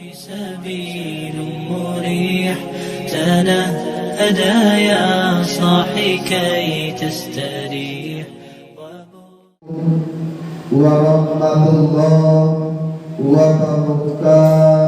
سبيل مريح تنهدى يا صاحي كي تستريح ورحمة الله وبركاته.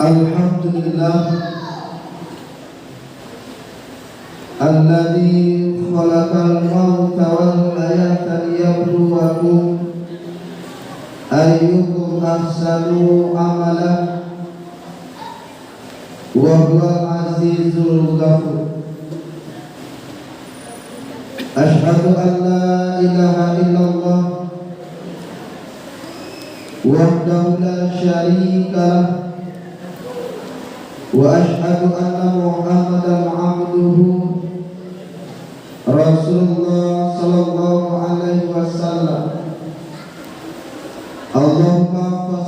Alhamdulillah الذي خلق الموت والحياة ليبلوكم أيكم أحسن عملا وهو العزيز الغفور. أشهد أن لا إله إلا الله وحده لا شريك له وأشهد أن محمدا عبده رسول الله صلى الله عليه وسلم. اللهم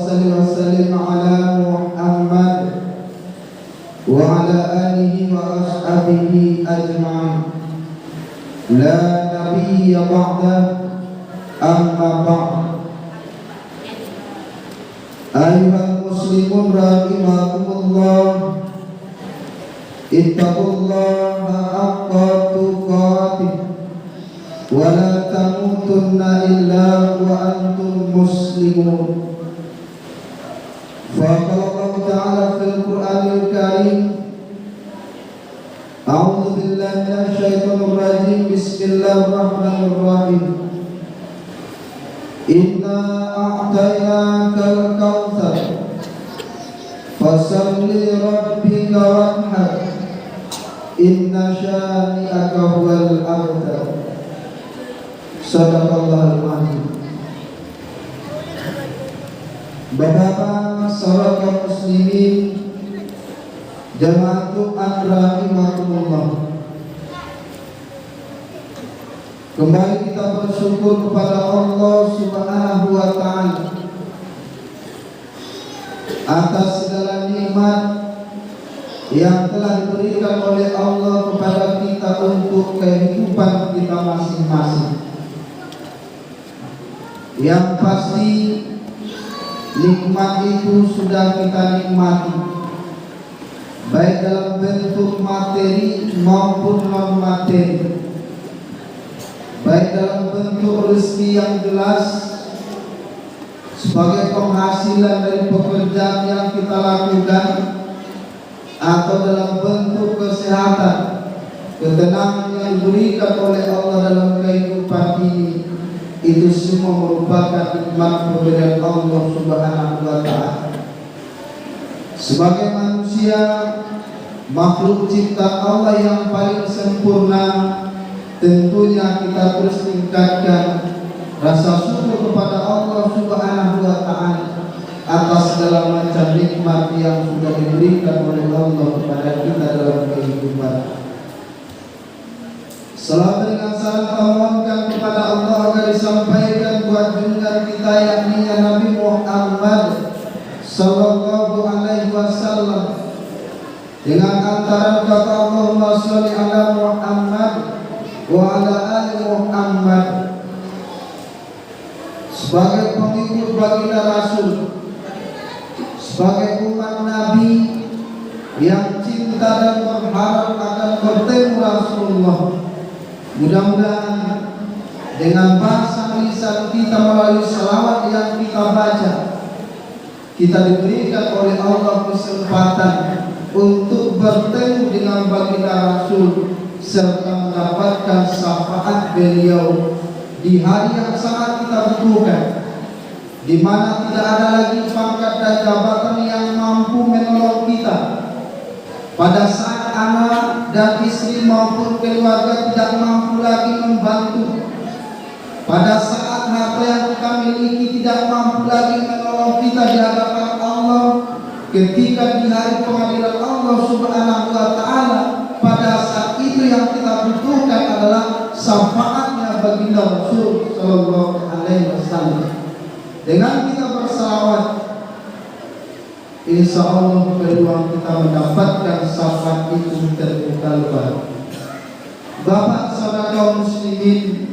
صل وسلم على محمد وعلى آله وأصحابه أجمعين. لا نبي بعده أما بعد. أيها المسلمون rahimakumullah, ittaqullaha haqqa tuqatih wa la tamutunna illa wa antum muslimun. Faqala Allah Ta'ala fil Qur'anil Karim, a'udzu billahi minasy syaithanir rajim, bismillahirrahmanirrahim. Inna a'tainakal kautsar fasalli rabbika wanhar inna syani'aka huwal abtar. Sadaqallahul azim. Bapak saudara muslimin jamaah Jumat rahimakumullah, kembali kita bersyukur kepada Allah Subhanahu wa Ta'ala atas segala nikmat yang telah diberikan oleh Allah kepada kita untuk kehidupan kita masing-masing. Yang pasti nikmat itu sudah kita nikmati, baik dalam bentuk materi maupun non materi, baik dalam bentuk rezeki yang jelas sebagai penghasilan dari pekerjaan yang kita lakukan, atau dalam bentuk kesehatan, ketenangan yang diberikan oleh Allah dalam kehidupan ini. Itu semua merupakan nikmat pemberian Allah Subhanahu wa Ta'ala. Sebagai manusia, makhluk cipta Allah yang paling sempurna, tentunya kita terus tingkatkan rasa syukur kepada Allah Subhanahu wa Ta'ala atas segala macam nikmat yang sudah diberikan oleh Allah kepada kita dalam kehidupan. Salam dengan salam tawakkal kepada Allah agar disampaikan buat junjungan kita yakni Nabi Muhammad sallallahu alaihi wasallam, dengan antara kata Allahumma sholli ala Muhammad wa ala ali Muhammad. Sebagai pengikut baginda Rasul, sebagai umat Nabi yang cinta dan berharap akan bertemu Rasulullah, mudah-mudahan dengan bahasa lisan kita melalui salawat yang kita baca, kita diberikan oleh Allah kesempatan untuk bertemu dengan baginda Rasul serta mendapatkan syafaat beliau di hari yang sangat kita butuhkan, di mana tidak ada lagi pangkat dan jabatan yang mampu menolong kita pada saat anak dan istri maupun keluarga tidak mampu lagi membantu, pada saat harta yang kita miliki tidak mampu lagi menolong kita di hadapan Allah, ketika di hari pengadilan Allah Subhanahu wa Ta'ala. Pada saat itu yang kita butuhkan adalah syafaatnya baginda Rasul sallallahu alaihi wasallam. Dengan kita bersalawat, insya Allah peluang kita mendapatkan syafaat itu terbuka lebar. Bapak saudara kaum muslimin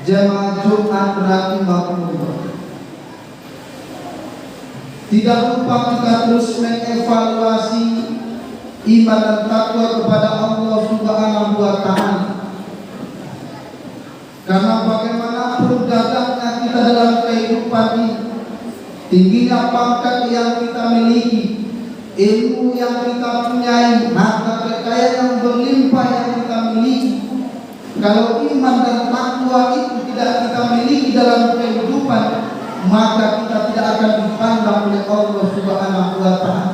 jemaah Jumat rahimakumullah, tidak lupa kita terus mengevaluasi iman dan takwa kepada Allah Subhanahu wa Ta'ala. Karena bagaimanapun gagahnya kita dalam kehidupan ini, tingginya pangkat yang kita miliki, ilmu yang kita punyai, harta kekayaan yang berlimpah yang kita miliki, Kalau iman dan takwa itu tidak kita miliki dalam kehidupan, maka kita tidak akan dipandang oleh Allah Subhanahu wa Ta'ala.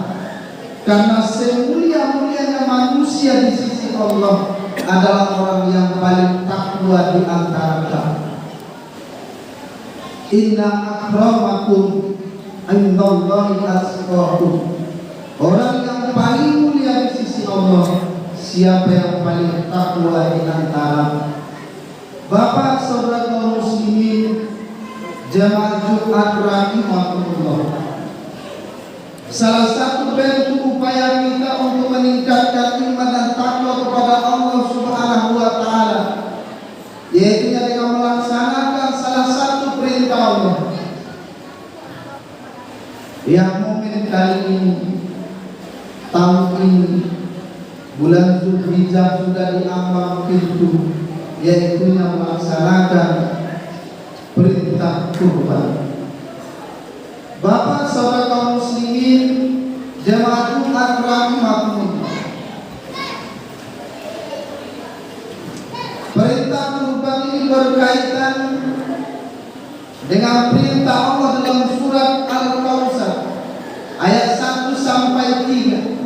Karena semulia-mulianya manusia di sisi Allah adalah orang yang paling takwa di antara kami. Inna akramakum indallahi atqakum. Orang yang paling mulia di sisi Allah, siapa yang paling takwa di antara Bapak saudara kaum muslimin jamaah Jumat rahimakumullah. Salah satu bentuk upaya kita untuk meningkatkan iman dan takwa kepada Allah Subhanahu wa Ta'ala, yaitu dengan melaksanakan salah satu perintah Allah. Yang momen kali ini, tahun ini, bulan Zulhijjah sudah diambang pintu, yaitu yang melaksanakan perintah kurban. Bapak saudara kaum muslimin jamaah Jumat rahimakumullah, perintah kurban ini berkaitan dengan perintah Allah dalam surat Al-Kautsar ayat 1 sampai 3.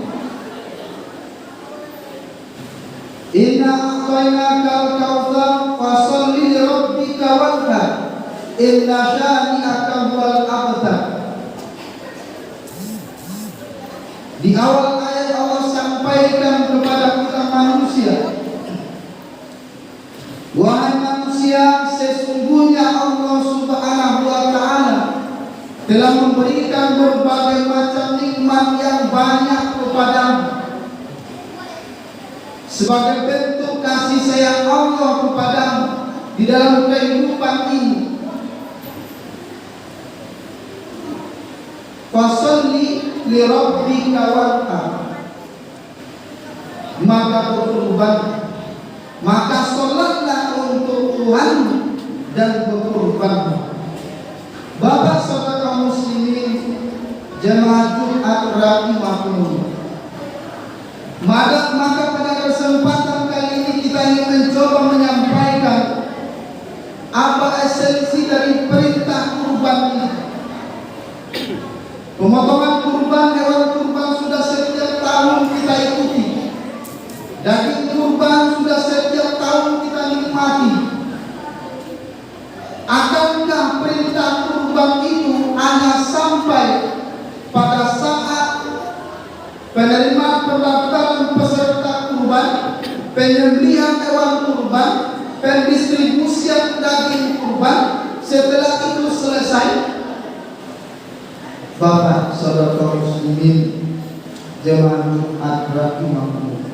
Inna a'tainaka al-kautsar fasholli li rabbika wanhar inna syani'aka huwal abtar. Di awal ayat Allah sampaikan kepada kita manusia, wahai manusia, sesungguhnya Allah Subhanahu wa Ta'ala telah memberikan berbagai macam nikmat yang banyak kepadamu sebagai bentuk kasih sayang Allah kepadamu di dalam kehidupan ini. Fasholli li rabbika wanhar, maka berkurban, maka sholatlah untuk Tuhan dan berkurban. Bapak saudara kaum muslimin jemaah Jumat rahimakumullah, maka pada kesempatan kali ini kita ingin mencoba menyampaikan apa esensi dari perintah kurban ini. Pemotongan kurban, hewan kurban sudah setiap tahun kita ikuti. Daging kurban sudah setiap tahun kita nikmati. Akankah perintah kurban itu hanya sampai pada saat penerimaan pendaftaran peserta kurban, penyembelihan hewan kurban, pendistribusian daging kurban, setelah itu selesai? Bapak saudara kaum muslimin jemaah Jumat rahimakumullah,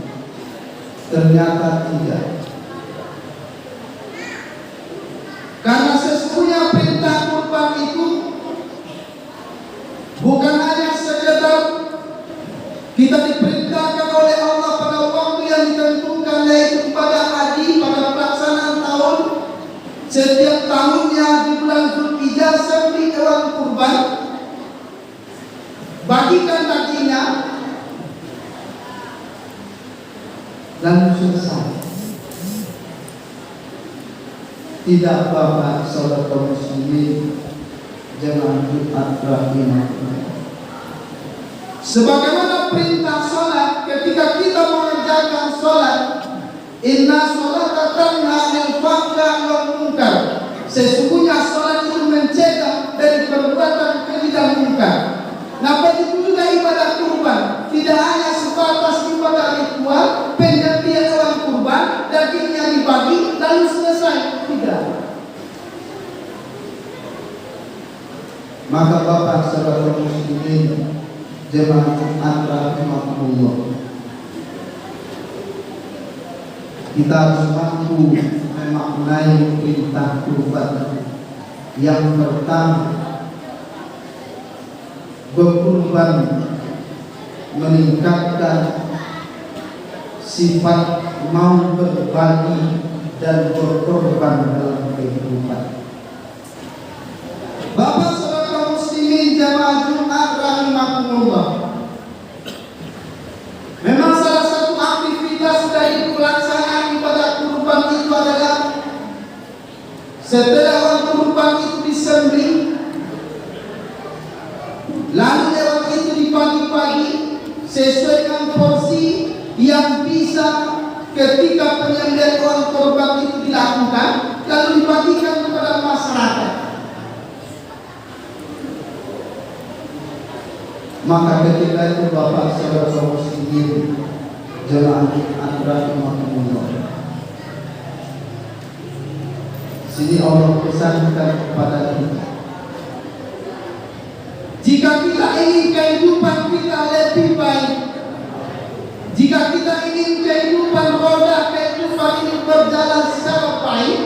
ternyata tidak. Karena sesungguhnya perintah kurban itu bukan hanya sekedar kita diperintahkan oleh Allah pada waktu yang ditentukan, yaitu pada haji, pada pelaksanaan tahun. Setiap tahunnya di bulan Zulhijjah sembelih hewan kurban, bagikan dagingnya, lalu selesai. Tidak, Bapak saudara kaum muslimin jemaah Jumat rahimakumullah. Sebagaimana perintah sholat, ketika kita mengerjakan sholat, inna sholata tanha 'anil fahsya'i wal munkar, sesungguhnya sholat itu mencegah dari perbuatan keji dan munkar. Nah, begitu juga ibadah kurban, tidak hanya sebatas ibadah ritual, penyembelihan hewan kurban, dagingnya dibagi, lalu selesai. Tidak. Maka Bapak saudara muslimin jemaah Jumat rahimakumullah, kita harus mampu memaknai perintah kurban. Yang pertama, berkurban meningkatkan sifat mau berbagi dan berkorban dalam kehidupan. Bapak saudara muslimin jamaah Jumat rahimakumullah, memang salah satu aktivitas dari pelaksanaan ibadah kurban itu adalah Setelah hewan kurban itu disembelih, lalu hewan itu dibagi-bagi sesuai dengan porsi yang bisa ketika penyembelihan hewan kurban itu dilakukan, lalu dibagikan kepada masyarakat. Maka ketika itu Bapak saudara muslimin jemaah rahimahumullah, sini Allah pesankan kepada kita, jika kita ingin kehidupan kita lebih baik, jika kita ingin kehidupan roda kehidupan ini berjalan secara baik,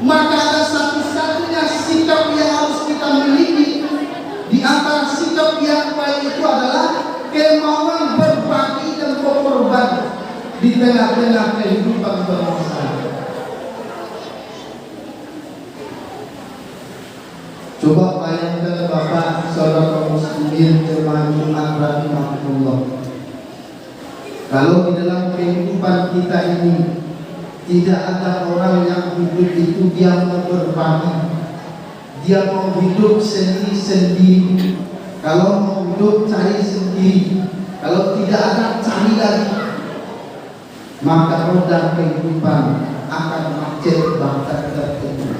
maka ada satu-satunya sikap yang harus kita miliki. Di antara sikap yang baik itu adalah kemauan berbagi dan berkorban di tengah-tengah kehidupan bermasyarakat. Coba bayangkan Bapak saudara muslimin jemaah Jumat rahimahullah, kalau di dalam kehidupan kita ini tidak ada orang yang hidup itu dia mau berbagi, dia mau hidup sendiri-sendiri. Kalau mau hidup cari sendiri, kalau tidak ada cari lagi, maka roda kehidupan akan macet bahkan tertentu.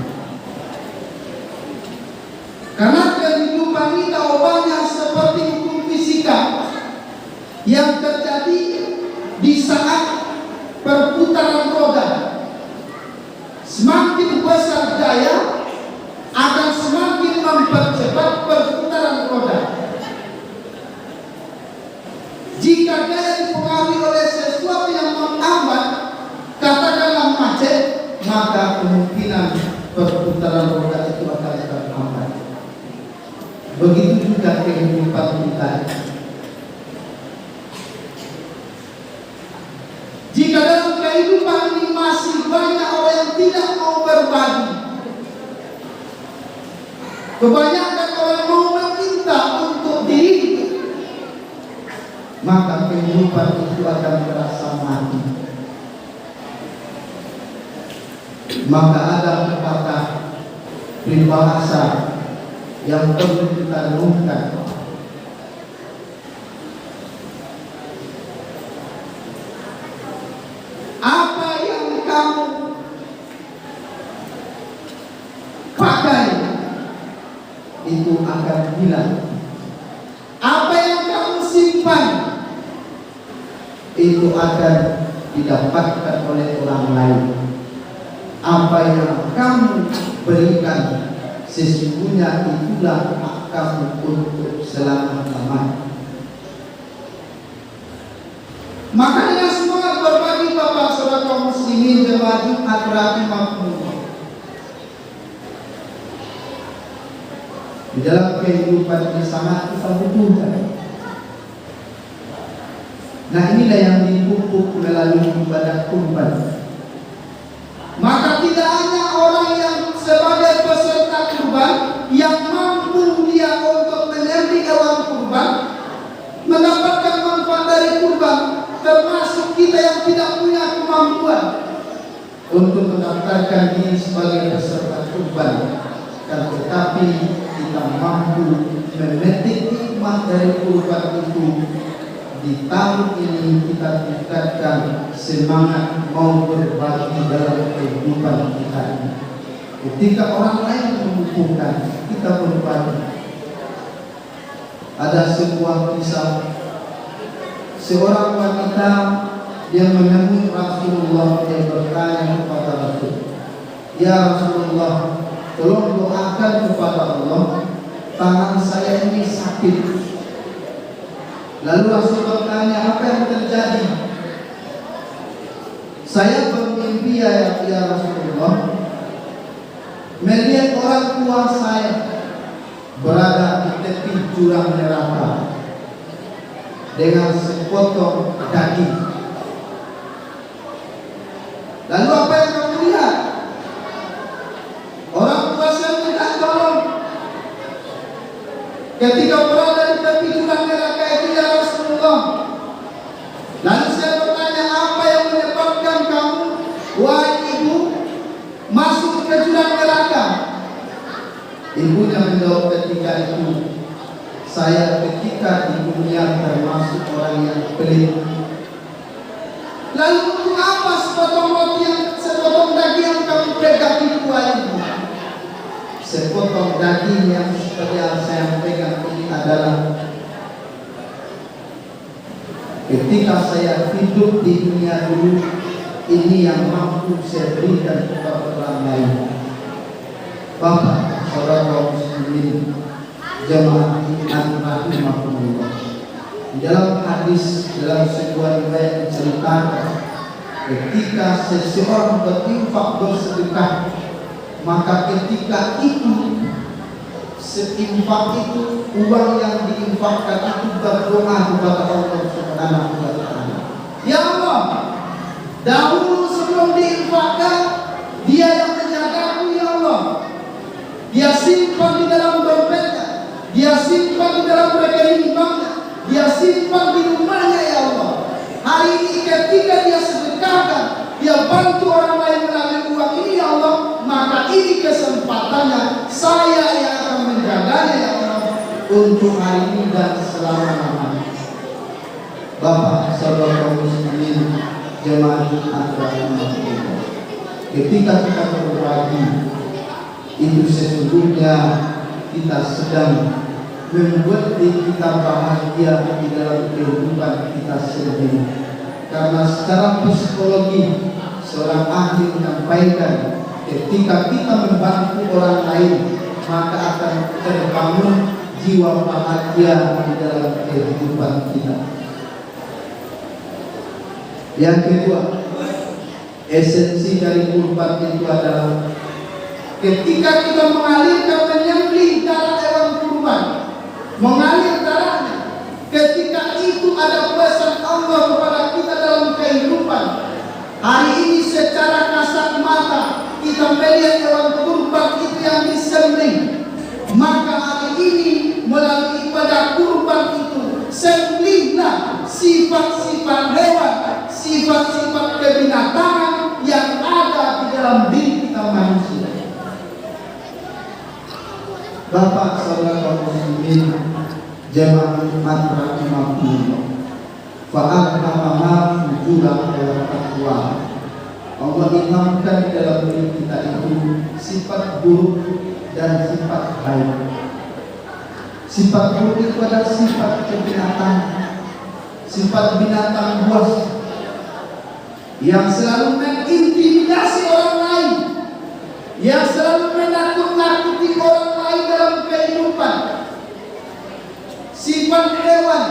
Karena kehidupan ini jawabannya seperti hukum fisika yang terjadi di saat perputaran roda. Semakin besar daya akan semakin mempercepat perputaran roda. Jika daya dipengaruhi oleh sesuatu yang menghambat, katakanlah macet, maka kemungkinan perputaran roda itu akan terhambat. Begitu juga kehidupan kita. Jika dalam kehidupan ini masih banyak orang yang tidak mau berbagi, kebanyakan orang mau meminta untuk diri, maka kehidupan itu akan terasa mati. Maka ada pepatah peribahasa yang perlu kita renungkan. Apa yang kamu pakai itu akan hilang. Apa yang kamu simpan itu akan didapatkan oleh orang lain. Apa yang kamu berikan sesungguhnya itulah hak kamu untuk selama-lamanya. Maka dengan semangat berbagi Bapak saudara muslimin jemaah Jumat rahimahumullah, di dalam kehidupan ini sangat kita butuhkan. Nah, inilah yang dipupuk melalui ibadah kurban. Maka tidak hanya orang yang sebagai peserta kurban yang mampu dia untuk menyembelih hewan kurban mendapatkan manfaat dari kurban, termasuk kita yang tidak punya kemampuan untuk mendaftarkan diri sebagai peserta kurban, dan tetapi kita mampu memetik hikmah dari kurban itu. Di tahun ini kita tingkatkan semangat mau berbagi dalam kehidupan kita ini. Ketika orang lain membutuhkan, kita berbagi. Ada sebuah kisah seorang wanita yang menemui Rasulullah, yang bertanya kepada Rasul, "Ya Rasulullah, tolong doakan kepada Allah, tangan saya ini sakit." Lalu Rasul bertanya, "Apa yang terjadi?" "Saya bermimpi ya Rasulullah, melihat orang tua saya berada di tepi jurang neraka dengan sepotong daging." "Lalu apa yang kamu lihat?" "Orang tua saya minta tolong ketika berada di tepi jurang neraka itu ya Rasulullah." Lalu saya bertanya, "Apa yang menyebabkan kamu, wahai ibu, masuk ke jurang neraka?" Ibunya menjawab ketika itu, saya ketika di dunia termasuk orang yang pelit. Lalu untuk apa sepotong roti sepotong daging yang kamu pegang itu ibu? Sepotong daging yang seperti yang saya pegang ini adalah ketika saya hidup di dunia dulu, ini yang mampu saya berikan kepada orang lain. Bapak, saudara muslimin, jemaah iman rahimahumullah. Di dalam hadis, dalam sebuah riwayat menceritakan ketika seseorang berinfak bersedekah, maka ketika itu seinfak itu uang yang diinfakkan itu berdoa kepada Allah Subhanahu wa taala. Ya Allah, dahulu sebelum diinfakkan dia yang menjagaku ya Allah. Dia simpan di dalam dompetnya, dia simpan di dalam rekening banknya, dia simpan di rumahnya ya Allah. Hari ini ketika dia sedekahkan, dia bantu orang lain melalui uang ini ya Allah, maka ini kesempatannya saya yang akan menjaganya ya Allah untuk hari ini dan selama-lamanya. Bapak, saudara muslimin, jemaah rahimahumullah. Ketika kita berbagi, itu sesungguhnya kita sedang membuat diri kita bahagia di dalam kehidupan kita sendiri. Karena secara psikologi, seorang ahli menyampaikan ketika kita membantu orang lain, maka akan terbangun jiwa bahagia di dalam kehidupan kita. Yang kedua, esensi dari kurban itu adalah ketika kita mengalirkan menyembelih darah hewan kurban, mengalir darahnya, ketika itu ada pesan Allah kepada kita dalam kehidupan. Hari ini secara kasat mata kita melihat hewan kurban itu yang disembelih, maka hari ini melalui ibadah kurban itu sembelihlah sifat-sifat hewan, sifat-sifat kebinatangan yang ada di dalam diri kita manusia. Bapak, saudara muslimin, jemaah iman rahimahumullah. Fa'alhamaha fujura wa taqwa. Allah ilhamkan di dalam diri kita itu sifat buruk dan sifat baik. Sifat buruk itu adalah sifat kebinatangan, sifat binatang buas yang selalu mengintimidasi orang lain, yang selalu menakut-nakuti orang lain dalam kehidupan. Sifat hewan,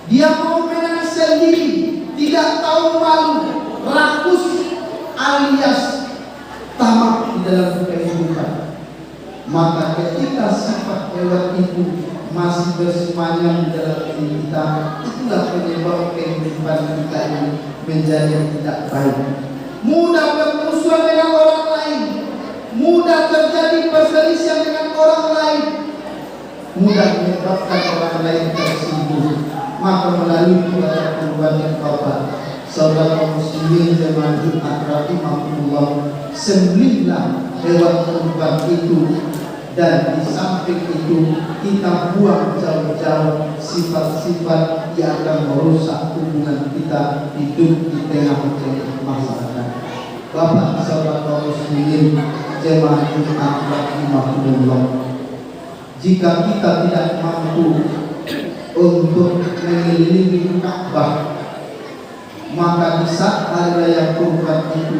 dia mau menang sendiri, tidak tahu malu, rakus alias tamak di dalam kehidupan. Maka ketika sifat hewan itu masih bersemayam di dalam diri kita, itulah penyebab kehidupan kita ini menjadi tidak baik. Mudah bermusuhan dengan orang lain, mudah terjadi perselisihan dengan orang lain, mudah menyebabkan orang lain tersinggung. Maka melalui ibadah kurban yang Bapak, saudara muslimin jemaah Jumat rahimahumullah, sembelihlah hewan kurban itu, dan di samping itu kita buang jauh-jauh sifat-sifat yang akan merusak hubungan kita hidup di tengah-tengah masyarakat. Bapak, saudara muslimin jemaah Jumat rahimahumullah, jika kita tidak mampu untuk mengelilingi Ka'bah, maka di saat hari raya kurban itu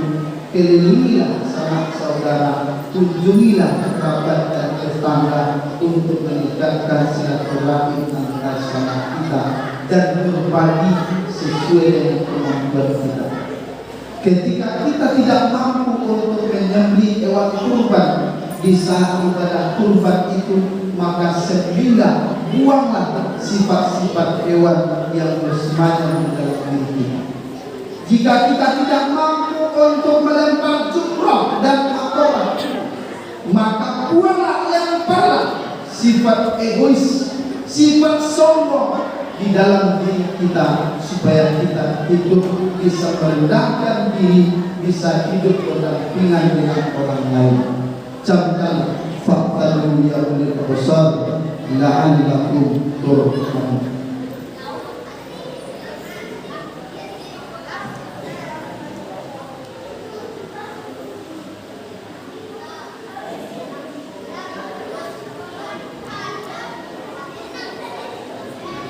kelilingilah sanak saudara, kunjungilah kerabat dan tetangga untuk meningkatkan silaturahmi antara sanak kita dan berbagi sesuai dengan kemampuan kita. Ketika kita tidak mampu untuk menyembelih hewan kurban di saat ibadah kurban itu, maka sembelihlah, buanglah sifat-sifat hewan yang bersemayam di dalam diri kita. Jika kita tidak mampu untuk melempar jumrah dan akobah, maka buanglah, lemparlah sifat egois, sifat sombong di dalam diri kita, supaya kita hidup bisa merendahkan diri, bisa hidup berdampingan dengan orang lain. Contoh fa'tabiru ya ulil absar la'allakum turhamun.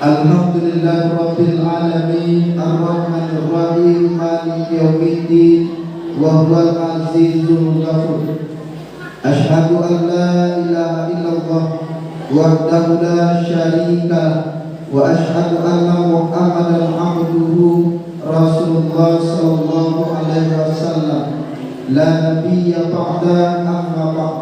Alhamdulillah Rabbil Alamin Ar-Rahmanir Rahim Maliki Yawmiddin wa huwal azizul ghafur. Asyhadu an la ilaha illallah wahdahu la syarika wa asyhadu anna Muhammadan abduhu Rasulullah sallallahu alaihi wasallam la nabiyya ba'da amma ba'd.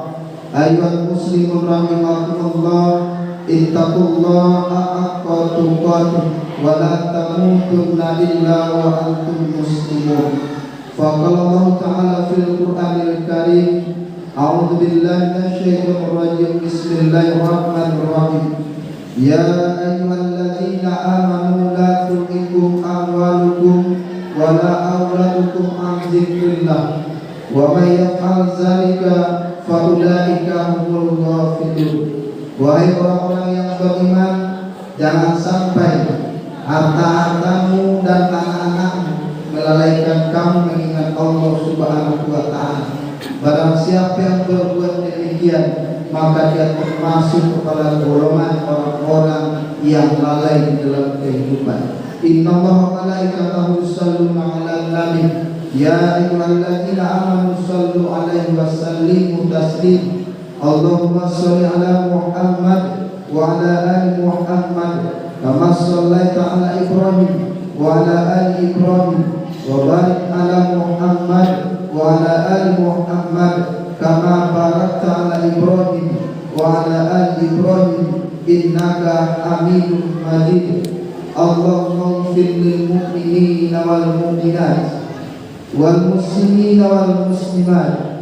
Ayyuhal muslimun rahimakumullah, ittaqullaha haqqa tuqatih wa la tamutunna illa wa antum muslimun. Faqala Allah Ta'ala fil Qur'anil Karim, a'udzu billahi minasyaitonir rajim, bismillahirrahmanirrahim. Ya ayyuhalladzina amanu la tulhikum amwalukum wa la auladukum an dzikrillah wa may yaf'al dzalika fa ulaika humul ghafilun. Wahai orang-orang yang beriman, jangan sampai harta-hartamu dan anak-anakmu melalaikan kamu mengingat Allah Subhanahu wa Ta'ala. Barang siapa yang berbuat demikian, maka dia termasuk kepada golongan orang-orang yang lalai di dalam kehidupan. Innallaha wa malaikatahu yusholluna 'alan nabi ya ayyuhalladzina amanu shollu 'alaihi wa sallimu taslima. Allahumma sholli ala Muhammad wa ala ali Muhammad kama shallaita ala Ibrahim wa ala ali Ibrahim wa barik ala Muhammad wa ala ali Muhammad kama barakta ala Ibrahim wa ala ali Ibrahim innaka Hamidum Majid. Allahumma ighfir lil mu'minina wal mu'minat wal muslimina wal muslimat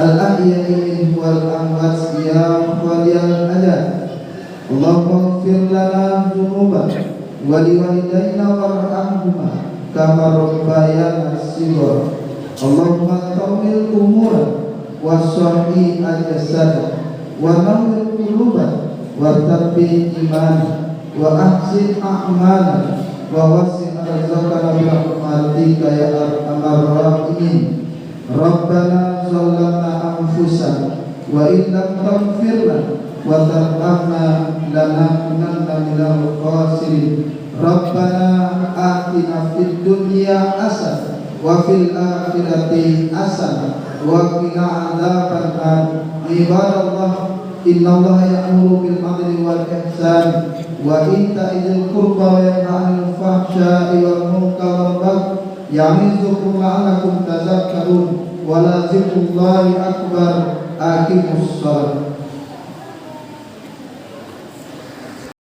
al-ahya'i wal amwat ya waliyal adad. Allahumma ighfir lana dzunubana wa liwalidayna warhamhuma kama rabbayana shighara. Allahumma tawwil umura wa sahih al-jasad wa nawwir qulubana wa thabbit imana wa ahsin a'malana wa wasi' arzaqana bi rahmatika ya arhamar rahimin. Rabbana zalamna anfusana wa in lam taghfir lana wa tarhamna lanakunanna minal khasirin. Rabbana atina fid dunya hasanah wa fil akhirati hasanah wa qina adzabannar. Ibadallah, innallaha ya'muru bil 'adli wal ihsan wa itaa'il qurba wa yanha 'anil fahsya'i wal munkari wal baghi ya'izukum la'allakum tadhakkarun. Wa la dzikrullahi akbar. Aqimus shalah.